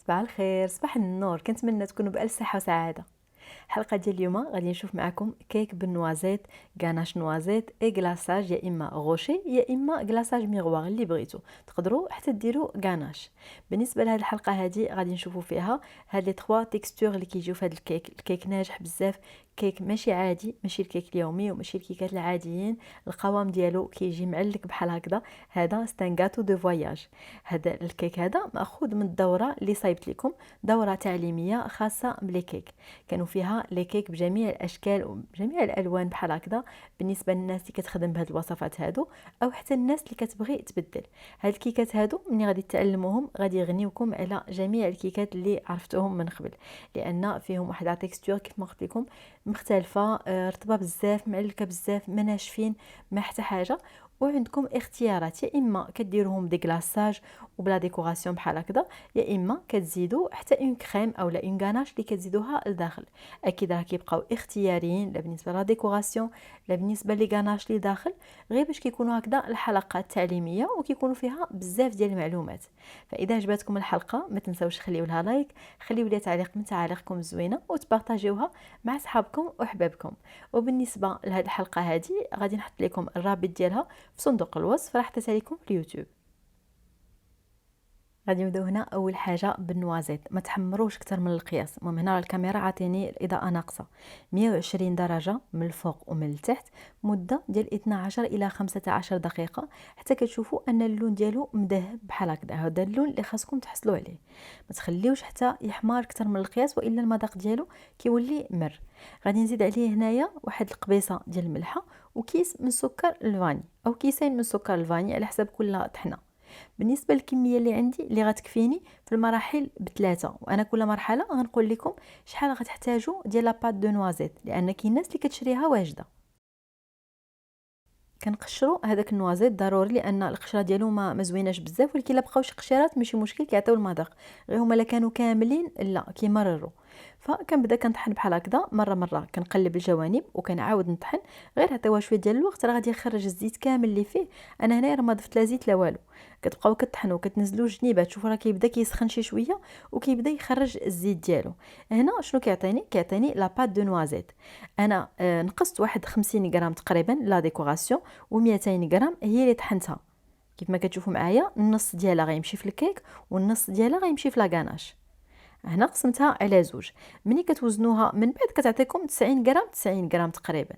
صباح الخير، صباح النور، كنتمنى تكونوا بألف صحة وسعادة. الحلقه ديال اليوم غادي نشوف معكم كيك بالنوازيت، غاناش نوازيت اي غلاصاج، يا اما غوشي يا اما غلاصاج ميغوار اللي بغيتو. تقدروا حتى ديروا غاناش. بالنسبه لهاد الحلقه هذه غادي نشوفوا فيها هاد لي 3 تيكستور اللي كيجيو في هاد الكيك ناجح بزاف. كيك ماشي عادي، ماشي الكيك اليومي وماشي الكيكات العاديين. القوام ديالو كيجي معلك بحال هكذا. هذا ستان غاتو دو فواياج. هذا الكيك هذا ماخوذ من الدوره اللي صايبت لكم، دوره تعليميه خاصه بلي كيك. كانوا فيها لي كيك بجميع الاشكال وبجميع الالوان بحال هكذا. بالنسبه للناس اللي كتخدم بهاد الوصفات هادو او حتى الناس اللي كتبغي تبدل هاد الكيكات هادو، ملي غادي تعلموهم غادي يغنيوكم على جميع الكيكات اللي عرفتوهم من قبل، لان فيهم واحد لا تيكستور كيف ما قلت لكم مختلفه، رطبه بزاف، معلكه بزاف، ما ناشفين، ما حتى حاجه. وعندكم اختيارات، يا اما كديروهم دي كلاصاج وبلا ديكوراسيون بحال هكذا، يا اما كتزيدوا حتى اون كريم او لا اون غاناش اللي كتزيدوها لداخل. اكيد راه كيبقاو اختياريين، لا بالنسبه لا ديكوراسيون لا بالنسبه لي غاناش اللي داخل، غير باش كيكونوا هكذا الحلقات تعليميه وكيكونوا فيها بزاف ديال المعلومات. فاذا عجبتكم الحلقه ما تنساوش خليوا لها لايك، خليوا لي تعليق من تعاليقكم الزوينه وتبارطاجيوها مع صحابكم وحبابكم. وبالنسبه لهذه الحلقه هذه غادي نحط لكم الرابط ديالها في صندوق الوصف، راح تتلكم لكم في اليوتيوب. غادي نبداو هنا اول حاجه بالنوازيت، ما تحمروش اكثر من القياس. المهم هنا الكاميرا عاطيني الاضاءه ناقصه 120 درجه من الفوق ومن التحت، مده ديال 12 الى 15 دقيقه، حتى كتشوفوا ان اللون ديالو مذهب بحال هكذا. هذا اللون اللي خاصكم تحصلوا عليه، ما تخليوش حتى يحمر اكثر من القياس والا المذاق ديالو كيولي مر. غادي نزيد عليه هنايا واحد القبيصه ديال الملحه وكيس من سكر الفاني او كيسين من سكر الفاني على حسب كل طحنه. بالنسبه للكميه اللي عندي اللي غتكفيني في المراحل بثلاثه، وانا كل مرحله غنقول لكم شحال غتحتاجوا ديال لاباط دو نوازيت، لان كاين ناس اللي كتشريها واجده. كنقشروا هذاك النوازيت ضروري، لان القشره ديالو ما زويناش بزاف، ولكن الا بقاو شي قشيرات ماشي مشكل كيعطيو المذاق، غير هما الا كانوا كاملين لا كيمرروا. فكنبدا كنطحن بحال هكذا مره مره، كنقلب الجوانب وكنعاود نطحن، غير عطيوها شويه ديال الوقت راه غادي يخرج الزيت كامل اللي فيه. انا هنا راه ما ضفت لا زيت لا والو. كتبقاو كطحنوا كتنزلوا الجنيبات، تشوفوا راه كيبدا كيسخن شي شويه وكيبدا يخرج الزيت ديالو. هنا شنو كيعطيني لا بات دو نوازيت. انا نقصت واحد 50 غرام تقريبا لا ديكوراسيون، و200 غرام هي اللي طحنتها. كيف ما كتشوفوا معايا النص ديالها غيمشي في الكيك والنص ديالها غيمشي في لاكاناش. هنا قسمتها على زوج. ملي كتوزنوها من بعد كتعطيكم 90 غرام 90 غرام تقريبا.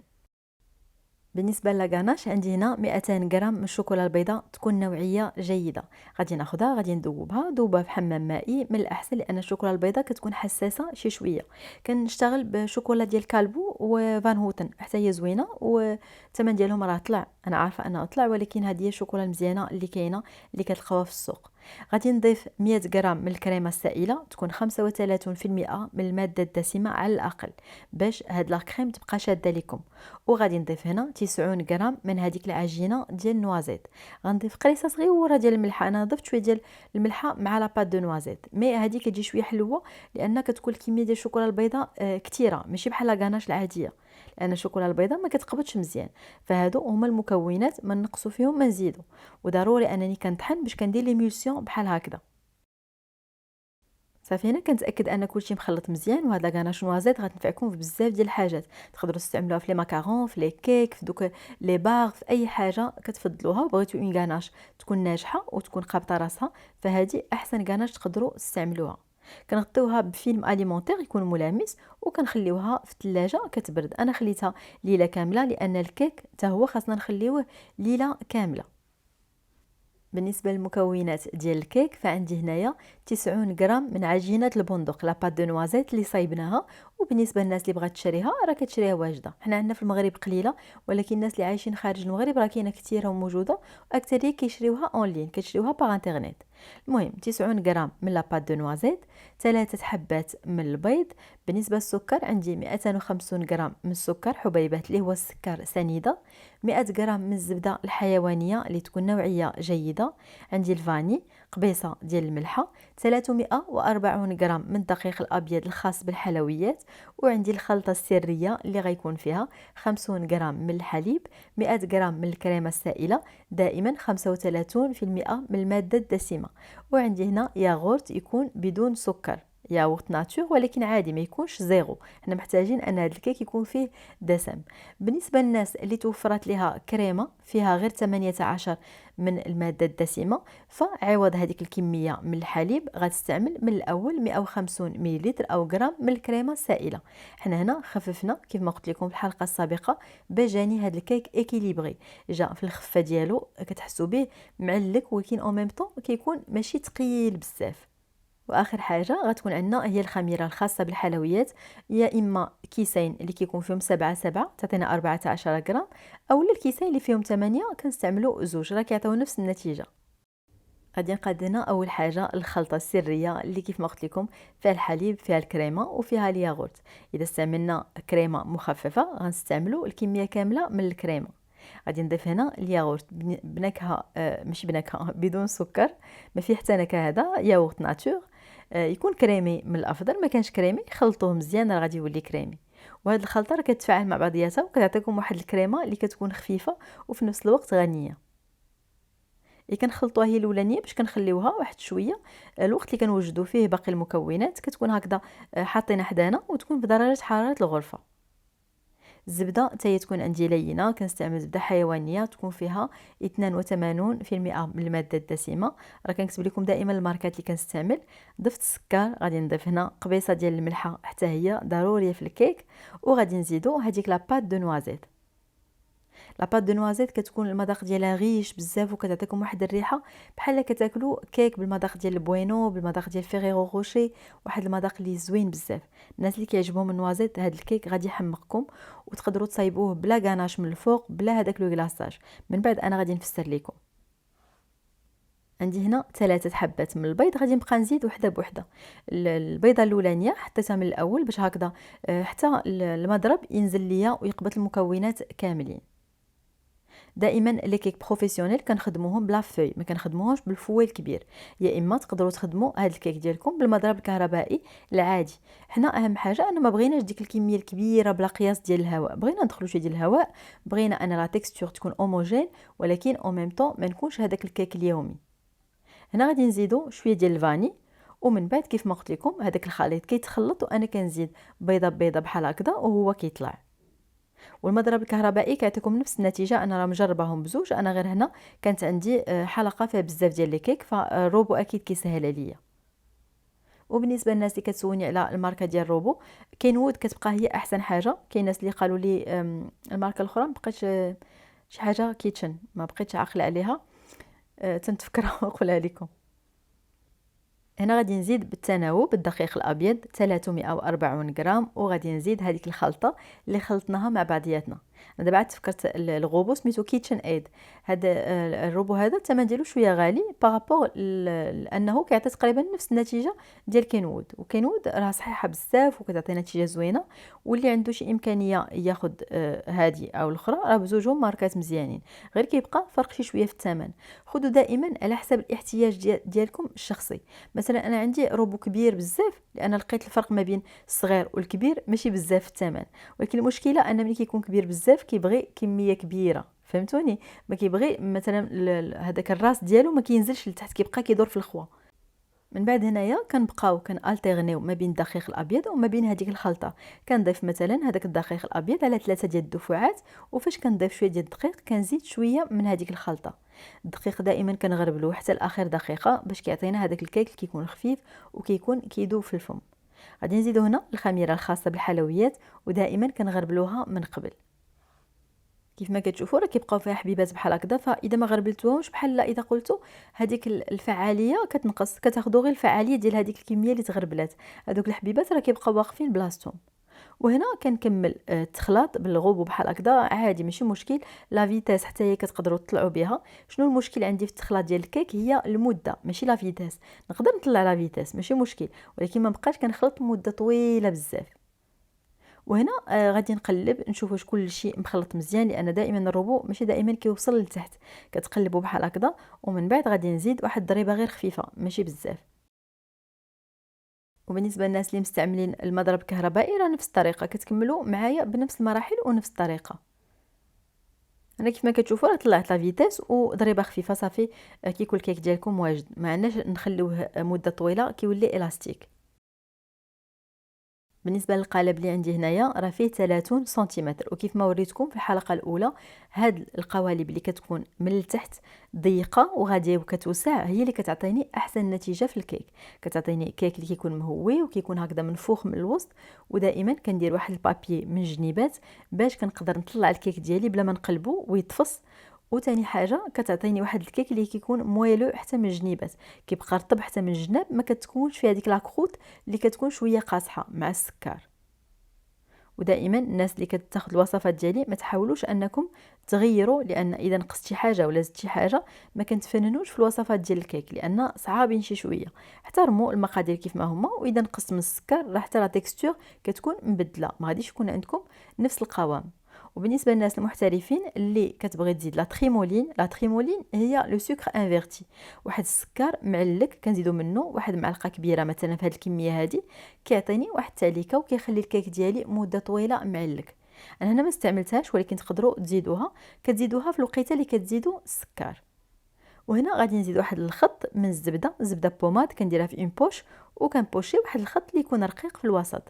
بالنسبه للاكاناش عندي هنا 200 غرام من الشوكولا البيضاء، تكون نوعيه جيده. غادي ناخذها غادي ندوبها في حمام مائي من الاحسن، لان الشوكولا البيضاء كتكون حساسه شي شويه. كنشتغل بشوكولا ديال كالبو وفان هوتن، حتى هي زوينه والثمن ديالهم راه طلع، انا عارفه انه طلع، ولكن هذه هي الشوكولا المزيانه اللي كاينه اللي كتلقاوها في السوق. غادي نضيف 100 غرام من الكريمه السائله، تكون 35% من الماده الدسمه على الاقل، باش هاد لا كريم تبقى شاده لكم. وغادي نضيف هنا 90 غرام من هذيك العجينه ديال النوازيت. غنضيف قريصه صغيره ديال الملحه، انا ضفت شويه ديال الملحه مع لاباط دو نوازيت، مي هذه كتجي شويه حلوه لان كتكون الكميه ديال الشوكولا البيضاء كثيره، ماشي بحال لا غاناش العاديه، لان الشوكولا البيضاء ما كتقبضش مزيان. فهادو هما المكونات، ما نقصوا فيهم ما نزيدوا. وضروري انني كنطحن باش كندير ليمولسيون بحال هكذا. صافي هنا كنتاكد ان كلشي مخلط مزيان، وهاد لاكاناش نوازيت غتنفعكم في بزاف ديال الحاجات. تقدروا تستعملوها في لي ماكارون، في لي كيك، في دوك لي باغ، في اي حاجه كتفضلوها. وبغيتو اون غاناش تكون ناجحه وتكون قابطه راسها، فهذه احسن غاناش تقدروا تستعملوها. كنغطيوها بفيلم اليمونتير يكون ملامس وكنخليوها في الثلاجه كتبرد. انا خليتها ليله كامله لان الكيك حتى هو خاصنا نخليوه ليله كامله. بالنسبه للمكونات ديال الكيك فعندي هنايا 90 غرام من عجينه البندق لاباط دو نوازيت اللي صايبناها. وبالنسبه للناس اللي بغات تشريها راه كتشريها واجده، حنا عندنا في المغرب قليله، ولكن الناس اللي عايشين خارج المغرب راه كاينه كثيره وموجوده، واكثريه كيشريوها اونلاين، كتشريوها باغ انترنيت. المهم 90 غرام من لاباط دو نوازيت، 3 حبات من البيض. بالنسبه للسكر عندي 250 غرام من السكر حبيبات اللي هو السكر سنيده، 100 غرام من الزبده الحيوانيه اللي تكون نوعيه جيده، عندي الفاني قبيصه ديال الملحه، 340 غرام من الدقيق الابيض الخاص بالحلويات، وعندي الخلطه السريه اللي غيكون فيها 50 غرام من الحليب، 100 غرام من الكريمه السائله، دائما 35% من الماده الدسمه، وعندي هنا ياغورت يكون بدون سكر، ياغورت ناتور ولكن عادي ما يكونش زيرو، حنا محتاجين ان هذا الكيك يكون فيه دسم. بالنسبه للناس اللي توفرت لها كريمه فيها غير 18 من الماده الدسمه، فعوض هذيك الكميه من الحليب غتستعمل من الاول 150 ملل او غرام من الكريمه السائله. حنا هنا خففنا كيف ما قلت لكم في الحلقه السابقه باش جاني هذا الكيك اكيليبري، جا في الخفه ديالو كتحسوا به معلك ولكن او ميم طون كيكون ماشي ثقيل بزاف. واخر حاجه غتكون عندنا هي الخميره الخاصه بالحلويات، يا اما كيسين اللي كيكون فيهم 7 تعطينا 14 غرام، اولا الكيسين اللي فيهم 8 كنستعملوا زوج راه كيعطيو نفس النتيجه. غادي نقادنا اول حاجه الخلطه السريه اللي كيف ما قلت لكم فيها الحليب فيها الكريمه وفيها الياغورت. اذا استعملنا كريمه مخففه غنستعملوا الكميه كامله من الكريمه. غادي نضيف هنا الياغورت بنكهه مش بنكهه بدون سكر، ما فيه حتى نكهه، هذا ياغورت ناتور، يكون كريمي من الافضل، ما كانش كريمي خلطوه مزيان راه غادي يولي كريمي. وهاد الخلطه راه كتفاعل مع بعضياتها وكتعطيكم واحد الكريمه اللي كتكون خفيفه وفي نفس الوقت غنيه. كنخلطوها هي الاولانيه باش كنخليوها واحد شويه، الوقت اللي كنوجدوا فيه باقي المكونات كتكون هكذا حاطينها حدانا وتكون بدرجه حراره الغرفه. الزبده حتى هي تكون عندي لينه، كنستعمل زبده حيوانيه تكون فيها 82% من الماده الدسمه، راه كنكتب لكم دائما الماركات اللي كنستعمل. ضفت السكر، غادي نضيف هنا قبيصه ديال الملحه حتى هي ضروريه في الكيك، وغادي نزيدو هذيك لاباط دو نوازيت. لاباط دو نوازيت كتكون المذاق ديالها غيش بزاف وكتعطيكم واحد الريحه بحال كتاكلوا كيك بالمذاق ديال البوينو بالمذاق ديال فيغيرو روشي، واحد المذاق اللي زوين بزاف. الناس اللي كيعجبهم النوازيت هذا الكيك غادي يحمقكم، وتقدروا تصايبوه بلا غاناش من الفوق بلا هذاك لو غلاصاج. من بعد انا غادي نفسر لكم. عندي هنا 3 حبات من البيض، غادي نبقى نزيد وحده بوحده. البيضه الاولانيه حطيتها من الاول باش هكذا حتى المضرب ينزل ليا ويقبط المكونات كاملين. دائما لي كيك بروفيسيونيل كنخدموهم بلا فوي، ما كنخدموهمش بالفوي الكبير، يا اما تقدروا تخدموا هذا الكيك ديالكم بالمضرب الكهربائي العادي. حنا اهم حاجه انا ما بغيناش ديك الكميه الكبيره بلا قياس ديال الهواء، بغينا ندخلوا شويه ديال الهواء، بغينا ان لا تيكستور تكون هوموجين ولكن او ميم طون ما نكونش هذاك الكيك اليومي. هنا غادي نزيدوا شويه ديال الفاني، ومن بعد كيف ما قلت لكم هذاك الخليط كيتخلط وانا كنزيد بيضه بيضه بحال هكذا وهو كيطلع. والمضرب الكهربائي كيعطيكم نفس النتيجه، انا راه مجرباهم بزوج، انا غير هنا كانت عندي حلقه فيها بزاف ديال لي كيك فالروبو اكيد كيسهل عليا. وبالنسبه للناس اللي كتسولني على الماركه ديال روبو، كينوود كتبقى هي احسن حاجه. كاين ناس اللي قالوا لي الماركه الاخرى مبقيتش شي حاجه كيتشن ما بقيتش عاقله عليها، تنتفكرها ونقولها لكم. هنا غادي نزيد بالتناوب الدقيق الابيض 340 غرام، وغادي نزيد هذيك الخلطه اللي خلطناها مع بعضياتنا. انا دابا عاد تفكرت الغوبو سميتو كيتشن ايد، هذا الروبو هذا الثمن ديالو شويه غالي بارابور لانه كيعطي تقريبا نفس النتيجه ديال كينوود، وكينوود راه صحيحه بزاف وكتعطي نتيجه زوينه، واللي عنده شي امكانيه ياخذ هذه او الاخرى راه بزوجهم ماركات مزيانين، غير كيبقى فرق شي شويه في الثمن. خذوا دائما على حسب الاحتياج ديالكم الشخصي. مثلا انا عندي روبو كبير بزاف لان لقيت الفرق ما بين الصغير والكبير ماشي بزاف في الثمن، ولكن المشكله ان ملي كيكون كبير بزاف كيبغي كميه كبيره، فهمتوني؟ ما كيبغي مثلا هذاك الراس ديالو ما كينزلش لتحت، كيبقى كيدور في الخوا. من بعد هنايا كنبقاو كنالتيرنيو ما بين الدقيق الابيض وما بين هذيك الخلطه. كنضيف مثلا هذاك الدقيق الابيض على 3 ديال الدفعات، وفاش كنضيف شويه ديال الدقيق كنزيد شويه من هذيك الخلطه. الدقيق دائما كنغربلوه حتى لاخر دقيقه باش كيعطينا هذاك الكيك اللي كيكون خفيف وكيكون كيدوب في الفم. غادي نزيدو هنا الخميره الخاصه بالحلويات، ودائما كنغربلوها من قبل. كيف ما كتشوفوا راه كيبقاو فيها حبيبات بحال هكذا، فاذا ما غربلتوهمش بحال اذا قلتوا هذيك الفعاليه كتنقص، كتاخذوا غير الفعاليه ديال هذيك الكميه اللي تغربلات، هذوك الحبيبات راه كيبقاو واقفين بلاصتهم. وهنا كنكمل التخلاط بالغوبو بحال هكذا عادي ماشي مشكل. لا فيتاس حتى هي كتقدروا تطلعوا بها. شنو المشكل عندي في التخلاط ديال الكيك؟ هي المده ماشي لا فيتاس. نقدر نطلع لا فيتاس ماشي مشكل، ولكن ما بقاش كنخلط مده طويله بزاف. وهنا غادي نقلب نشوف واش كلشي مخلط مزيان، لان دائما الروبو ماشي دائما كيوصل لتحت، كتقلبوا بحال هكذا ومن بعد غادي نزيد واحد الضريبه غير خفيفه ماشي بزاف. وبالنسبه للناس اللي مستعملين المضرب الكهربائي راه نفس الطريقه، كتكملوا معايا بنفس المراحل ونفس الطريقه. انا كيف ما كتشوفوا راه طلعت لا فيتيس وضريبه خفيفه صافي. كيكون الكيك ديالكم واجد، ما عندناش نخليوه مده طويله كيولي الاستيك. بالنسبه للقالب اللي عندي هنايا راه فيه 30 سنتيمتر، وكيف ما وريتكم في الحلقه الاولى هاد القوالب اللي كتكون من التحت ضيقه وغاديه وكتوسع هي اللي كتعطيني احسن نتيجه في الكيك. كتعطيني كيك اللي كيكون مهوي وكيكون هكذا منفوخ من الوسط. ودائما كندير واحد البابي من الجنيبات باش كنقدر نطلع الكيك ديالي بلا ما نقلبو ويتفص. وتاني حاجه كتعطيني واحد الكيك اللي كيكون مويلو حتى من الجنيبات، كيبقى رطب حتى من الجناب، ما كتكونش فيها ديك لاكروت اللي كتكون شويه قاصحه مع السكر. ودائما الناس اللي كتاخذ الوصفات ديالي ما تحاولوش انكم تغيروا، لان اذا نقصتي حاجه ولا زدتي حاجه ما كنتفننوش في الوصفات ديال الكيك، لان صعابين شي شويه. احترموا المقادير كيف ما هما، واذا نقصت من السكر راه حتى لا تيكستور كتكون مبدله، ما غاديش يكون عندكم نفس القوام. وبالنسبه للناس المحترفين اللي كتبغي تزيد لا تريمولين هي لو سكر انفيرتي، واحد السكر معلك كنزيدو منه واحد معلقه كبيره مثلا في هذه الكميه هذه، كيعطيني واحد التعليكه وكيخلي الكيك ديالي مده طويله معلك. انا هنا ما استعملتهاش ولكن تقدروا تزيدوها، كتزيدوها في الوقيته اللي كتزيدوا السكر. وهنا غادي نزيد واحد الخط من الزبده بوماد كنديرها في اون بوش، وكنبوشي واحد الخط اللي يكون رقيق في الوسط.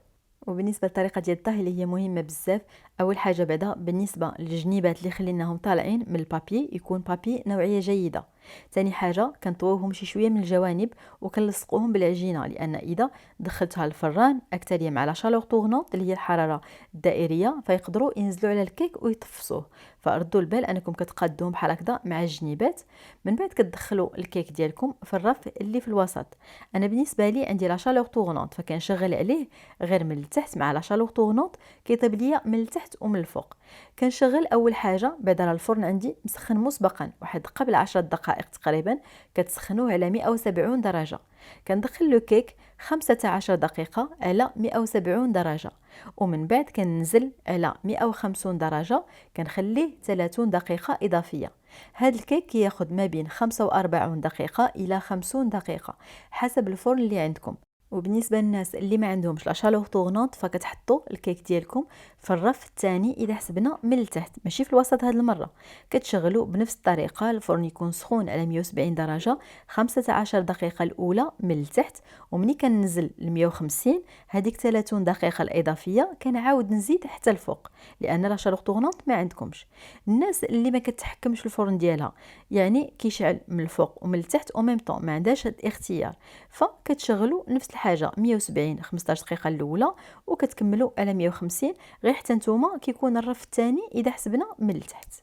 وبالنسبه للطريقه ديال الطهي اللي هي مهمه بزاف، اول حاجه بعدا بالنسبه للجنيبات اللي خليناهم طالعين من البابي يكون بابي نوعيه جيده. ثاني حاجه كنطويوهم شي شويه من الجوانب وكنلصقوهم بالعجينه، لان اذا دخلتها الفران اكتاليه مع لا شالور طورنونط اللي هي الحراره الدائريه فيقدروا ينزلوا على الكيك ويطفصوه. فردوا البال انكم كتقادوهم بحال هكذا مع الجنيبات. من بعد كتدخلوا الكيك ديالكم في الرف اللي في الوسط. انا بالنسبه لي عندي لا شالور طورنونط فكنشغل عليه غير من التحت مع لا شالور طورنونط، كيطيب ليا من التحت ومن الفوق. كنشغل اول حاجه بعد راه الفرن عندي مسخن مسبقا واحد قبل 10 دقائق تقريبا، كتسخنوه على 170 درجه. كندخل لو كيك 15 دقيقه على 170 درجه، ومن بعد كننزل على 150 درجه، كنخليه 30 دقيقه اضافيه. هذا الكيك كياخذ ما بين 45 دقيقه الى 50 دقيقه حسب الفرن اللي عندكم. وبالنسبه للناس اللي ما عندهمش لا شالور طورنونط فكتحطوا الكيك ديالكم في الرف الثاني اذا حسبنا من التحت ماشي في الوسط. هذه المره كتشغلوا بنفس الطريقه، الفرن يكون سخون على 170 درجه 15 دقيقه الاولى من التحت، ومني كننزل ل 150 هذيك 30 دقيقه الاضافيه كنعاود نزيد حتى الفوق، لان لا شالور طورنونط ما عندكمش. الناس اللي ما كتحكمش الفرن ديالها يعني كيشعل من الفوق ومن التحت او ميم طون ما عندهاش الاختيار، فكتشغلوا نفس الحاجه 170 15 دقيقه الاولى وكتكملوا على 150 غير حتى نتوما كيكون الرف الثاني اذا حسبنا من التحت.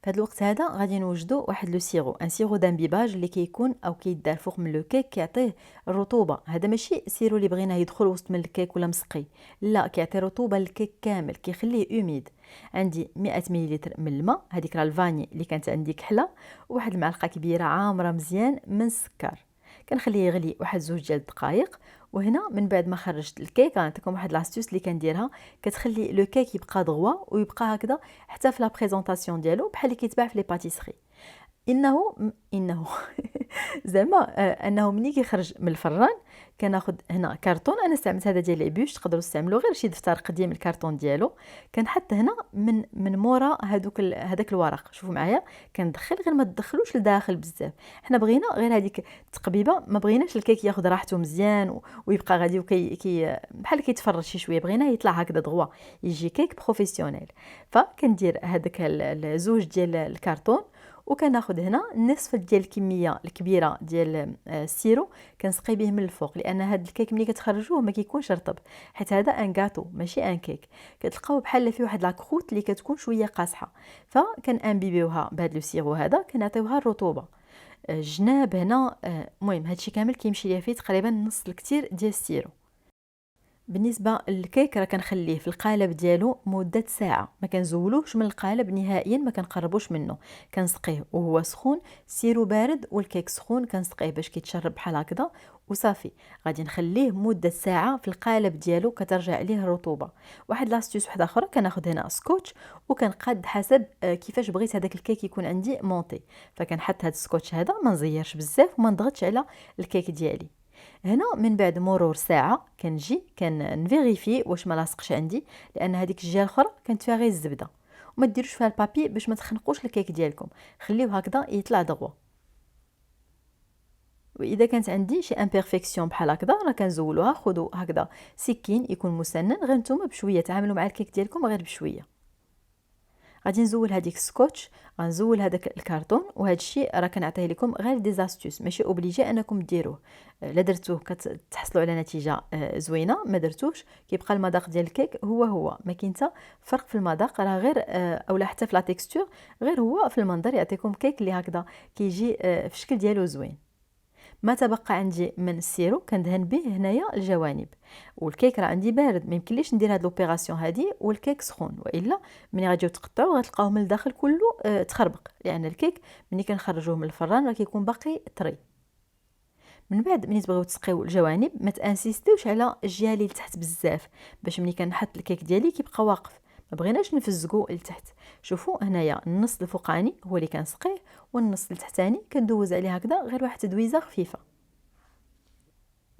في هذا الوقت هذا غادي نوجدوا واحد لو سيرو، ان سيرو دامبيباج اللي كيكون او كيدار فوق من لو كيك كيعطيه الرطوبه. هذا ماشي سيرو اللي بغيناه يدخل وسط من الكيك ولا مسقي، لا كيعطي رطوبه للكيك كامل كيخليه اوميد. عندي 100 مليلتر من الماء، هذيك راه الفاني اللي كانت عندي كحله، وواحد المعلقه كبيره عامره مزيان من السكر. كنخليه يغلي واحد 2 ديال الدقائق. وهنا من بعد ما خرجت الكيك غنعطيكم واحد لاستيوس اللي كنديرها، كتخلي لو كيك يبقى دغوا ويبقى هكذا حتى في لا بريزونطاسيون ديالو بحال اللي كيتباع في لي باتيسري. انه زعما انه ملي كيخرج من الفران كناخذ هنا كرتون، انا استعملت هذا ديال ليبوش، تقدروا تستعملوا غير شي دفتر قديم الكرتون ديالو. كنحط هنا من مورا هذاك الورق، شوفوا معايا كندخل غير ما تدخلوش لداخل بزاف، حنا بغينا غير هذيك التقبيبه، ما بغيناش الكيك ياخذ راحته مزيان ويبقى غادي بحال كيتفرج شي شويه، بغيناه يطلع هكذا دغوا يجي كيك بروفيسيونيل. فكندير هذاك الزوج ديال الكرتون وكناخذ هنا نصف ديال الكميه الكبيره ديال السيرو كنسقي به من الفوق، لان هذا الكيك ملي كتخرجوه ما كيكونش رطب، حيت هذا ان غاتو ماشي ان كيك، كتلقاو بحال فيه واحد لاكروت اللي كتكون شويه قاصحه. فكنامبيبيوها بهذا لو سيرو هذا، كنعطيوها الرطوبه. الجناب هنا المهم هادشي كامل كيمشي ليا فيه تقريبا نص الكثير ديال السيرو. بالنسبه للكيك راه كنخليه في القالب ديالو مده ساعه، ما كنزولوش من القالب نهائيا، ما كنقربوش منه، كنسقيه وهو سخون، سيرو بارد والكيك سخون كنسقيه باش كيتشرب بحال هكذا وصافي. غادي نخليه مده ساعه في القالب ديالو كترجع عليه الرطوبه. واحد لاستيوس وحده اخرى، كناخذ هنا سكوتش وكنقاد حسب كيفاش بغيت هذاك الكيك يكون عندي مونطي، فكنحط هذا السكوتش هذا ما نزيرش بزاف وما نضغطش على الكيك ديالي. هنا من بعد مرور ساعه كنجي كنفيريفي واش ما لاصقش عندي، لان هذيك الجهه الاخرى كانت فيها غير الزبده. وما ديروش فيها البابي باش ما تخنقوش الكيك ديالكم، خليوه هكذا يطلع دغوا. واذا كانت عندي شي امبيرفيكسيون بحال هكذا راه كنزولوها. خذوا هكذا سكين يكون مسنن، غير نتوما بشويه تعاملوا مع الكيك ديالكم غير بشويه. غادي نزول هذيك السكوتش، غنزول هذاك الكرتون، وهذا الشيء راه كنعطيه لكم غير دي زاستيوس، ماشي اوبليجي انكم ديروه. لا درتوه كتحصلوا على نتيجه زوينه، ما درتوش كيبقى المذاق ديال الكيك هو ما كاين حتى فرق في المذاق، راه غير اولا حتى في لا تيكستور، غير هو في المنظر يعطيكم كيك اللي هكذا كيجي في الشكل ديالو زوين. ما تبقى عندي من السيرو كندهن به هنايا الجوانب. والكيك راه عندي بارد، ما يمكنليش ندير هاد لوبيراسيون هادي والكيك سخون، والا ملي غاديو تقطعوا غتلقاوه من الداخل كله تخربق، لان الكيك ملي كنخرجوه من الفران راه كيكون باقي طري. من بعد ملي تبغيو تسقيو الجوانب ما تانسيستيوش على الجهه اللي لتحت بزاف، باش ملي كنحط الكيك ديالي كيبقى واقف، ما بغيناش نفزقو لتحت. شوفوا هنايا النص الفوقاني هو اللي كنسقيه، والنص التحتاني كندوز عليه هكذا غير واحد تدويزه خفيفه.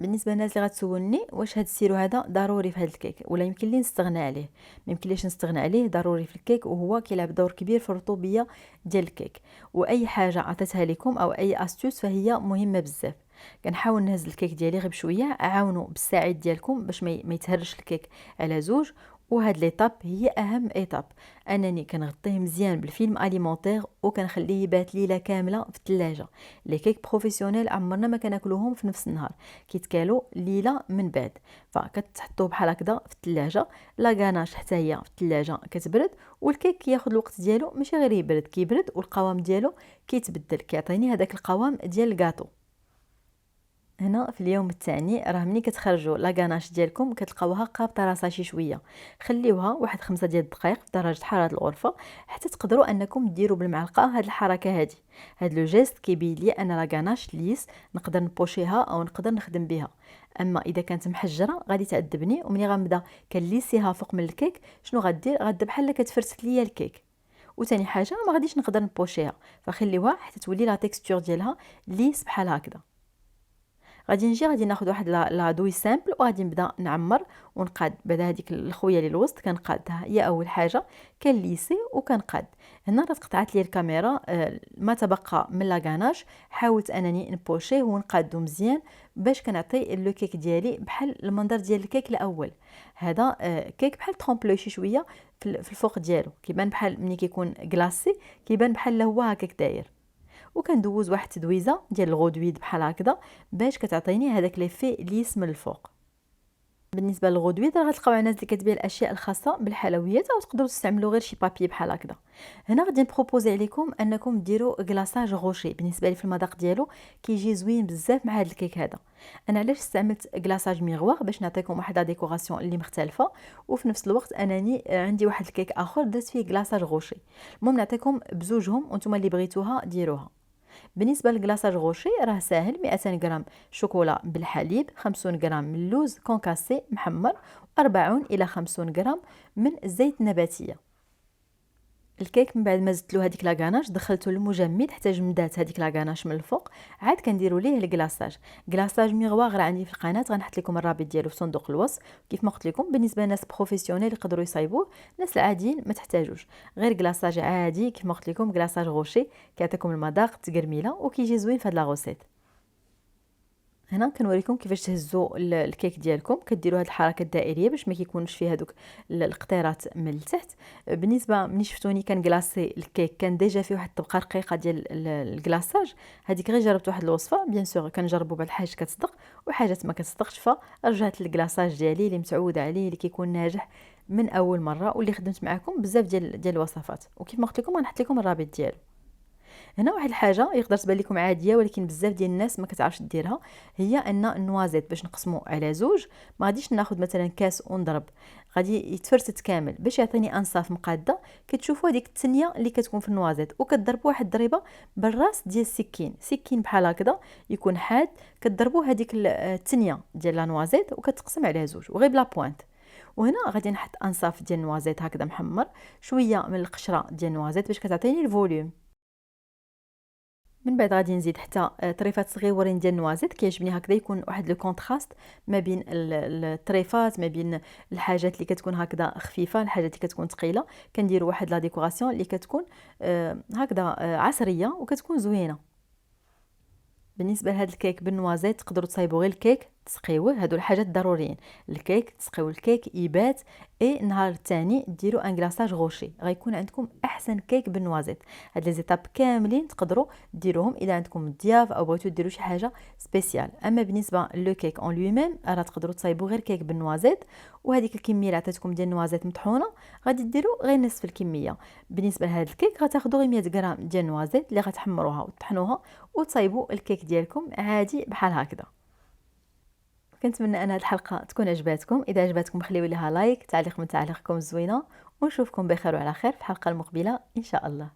بالنسبه للناس اللي غتسولني واش هاد السيرو هذا ضروري في هاد الكيك ولا يمكن لي نستغنى عليه، ما يمكنليش نستغنى عليه، ضروري في الكيك، وهو كيلعب دور كبير في الرطوبيه ديال الكيك. واي حاجه عطيتها لكم او اي استوس فهي مهمه بزاف. كنحاول نهز الكيك ديالي غير بشويه، عاونوا بالساعد ديالكم باش ما يتهرش الكيك على زوج. وهاد ليطاب هي اهم ايطاب، انني كنغطيه مزيان بالفيلم اليمونتير وكنخليه يبات ليله كامله في الثلاجه. لي كيك بروفيسيونيل عمرنا ما كناكلوهم في نفس النهار، كيتكالوا ليله من بعد، فكتحطوه بحال هكذا في الثلاجه. لا غاناش حتى هي في الثلاجه كتبرد، والكيك كياخذ الوقت ديالو، ماشي غير يبرد، كيبرد والقوام ديالو كيتبدل، كيعطيني هذاك القوام ديال الكاطو. هنا في اليوم الثاني راه ملي كتخرجوا لا غاناش ديالكم كتلقاوها قابطه راسها شي شويه، خليوها واحد 5 ديال الدقائق في درجه حراره الغرفه حتى تقدروا انكم ديروا بالمعلقه هاد الحركه هادي. هاد لو جيست كيبين لي ان لا غاناش ليس، نقدر نبوشيها او نقدر نخدم بها. اما اذا كانت محجره غادي تعذبني، ومني غنبدا كنليسيها فوق من الكيك شنو غدير؟ غدا بحال كتفرتك ليا الكيك. وثاني حاجه ما غاديش نقدر نبوشيها، فخليوها حتى تولي لا تيكستور ديالها ليس بحال هكذا. غادي ناخذ واحد لا دوي سامبل وغادي نبدا نعمر ونقاد. بعد هذيك الخويه اللي الوسط كنقادها هي اول حاجه، كنليسي وكنقاد. هنا راه تقطعت لي الكاميرا، ما تبقى من لا غاناش حاولت انني نبوشيه ونقادو مزيان باش كنعطي لو كيك ديالي بحال المنظر ديال الكيك الاول. هذا كيك بحال ترومبلو شي شويه في الفوق ديالو، كيبان بحال ملي كيكون كلاصي كيبان بحال هو هكاك داير. وكندوز واحد التدويزه ديال الغدويد بحال هكذا باش كتعطيني هذاك ليفي ليس من الفوق. بالنسبه للغدويد راه غتلقاو الناس اللي كتبيع الاشياء الخاصه بالحلويات، او تقدروا تستعملوا غير شي بابي بحال هكذا. هنا غادي نبروبوزي عليكم انكم ديروا كلاصاج غوشي، بالنسبه لي في المذاق ديالو كيجي زوين بزاف مع هذا الكيك هذا. انا علاش استعملت كلاصاج ميغوار؟ باش نعطيكم واحد لا ديكوراسيون اللي مختلفه، وفي نفس الوقت انني عندي واحد الكيك اخر درت فيه كلاصاج غوشي. المهم نعطيكم بزوجهم وانتم اللي بغيتوها ديروها. بالنسبه للكلاصاج غوشي راه ساهل، 200 غرام شوكولا بالحليب، 50 غرام من اللوز كونكاسي محمر، 40 الى 50 غرام من الزيت النباتيه. الكيك من بعد ما زدت له هذيك لا غاناش دخلته للمجمد حتى جمدات هذيك لا غاناش من الفوق، عاد كنديروا ليه الكلاصاج. كلاصاج ميغوار راه عندي في القناه، غنحط لكم الرابط ديالو في صندوق الوصف. كيف ما قلت لكم بالنسبه للناس بروفيسيونيل يقدروا يصايبوه، الناس العاديين ما تحتاجوش، غير كلاصاج عادي كيف ما قلت لكم كلاصاج غوشي كيعطيكم المذاق تقرميله وكيجي زوين في هاد لا غوسيت. هنا كنوريكم كيفاش تهزوا الكيك ديالكم، كديروا هذه الحركه الدائريه باش ما كيكونش فيه هذوك القطيرات من التحت. بالنسبه ملي شفتوني كنكلاصي الكيك كان ديجا فيه واحد الطبقه رقيقه ديال الكلاصاج، هذيك غير جربت واحد الوصفه بيان سور كنجربوا بعض الحاجات كتصدق وحاجات ما كتصدقش، فرجعت للكلاصاج ديالي اللي متعوده عليه اللي كيكون ناجح من اول مره واللي خدمت معكم بزاف ديال الوصفات. وكيف ما قلت لكم غنحط لكم الرابط ديالو. هنا واحد الحاجه يقدر تبان لكم عاديه ولكن بزاف ديال الناس ما كتعرفش ديرها، هي ان النوازيت باش نقسمو على زوج ما غاديش ناخذ مثلا كاس ونضرب، غادي يتفرتت كامل باش يعطيني انصاف مقاده. كتشوفوا هذيك التنيه اللي كتكون في النوازيت وكتضربوا واحد الضريبه بالراس ديال السكين، سكين بحال هكذا يكون حاد، كتضربوا هذيك التنيه ديال لا نوازيت وكتقسم على زوج وغير بلا بوينت. وهنا غادي نحط انصاف ديال النوازيت هكذا محمر، شويه من القشره ديال النوازيت باش كتعطيني الفوليوم. من بعد غادي نزيد حتى طريفات صغيورين ديال النوازيت، كيعجبني هكذا يكون واحد لو كونتراست ما بين الطريفات، ما بين الحاجات اللي كتكون هكذا خفيفه الحاجات اللي كتكون ثقيله. كنديروا واحد لا ديكوراسيون اللي كتكون هكذا عصريه وكتكون زوينه. بالنسبه لهذا الكيك بالنوازيت تقدروا تصايبوا غير الكيك تسقيوه، هادو الحاجات الضروريين، الكيك تسقيو الكيك يبات، اي النهار الثاني ديروا ان غلاصاج غوشي غيكون عندكم احسن كيك بالنوازيت. هاد لي زيتاب كاملين تقدروا ديروهم اذا عندكم ضياف او بغيتوا ديروا شي حاجه سبيسيال. اما بالنسبه لو كيك اون لوي ميم راه تقدروا تصايبوا غير كيك بالنوازيت، وهذيك الكميه اللي عطيتكم ديال النوازيت مطحونه غادي ديروا غير نصف الكميه. بالنسبه لهذا الكيك غتاخذوا غير 100 غرام ديال النوازيت اللي غتحمروها وتطحنوها وتصايبوا الكيك ديالكم عادي بحال هكذا. كنتمنى ان هذه الحلقه تكون عجباتكم، اذا عجباتكم خليوا ليها لايك، تعليق من تعليقكم الزوينه، ونشوفكم بخير وعلى خير في الحلقه المقبله ان شاء الله.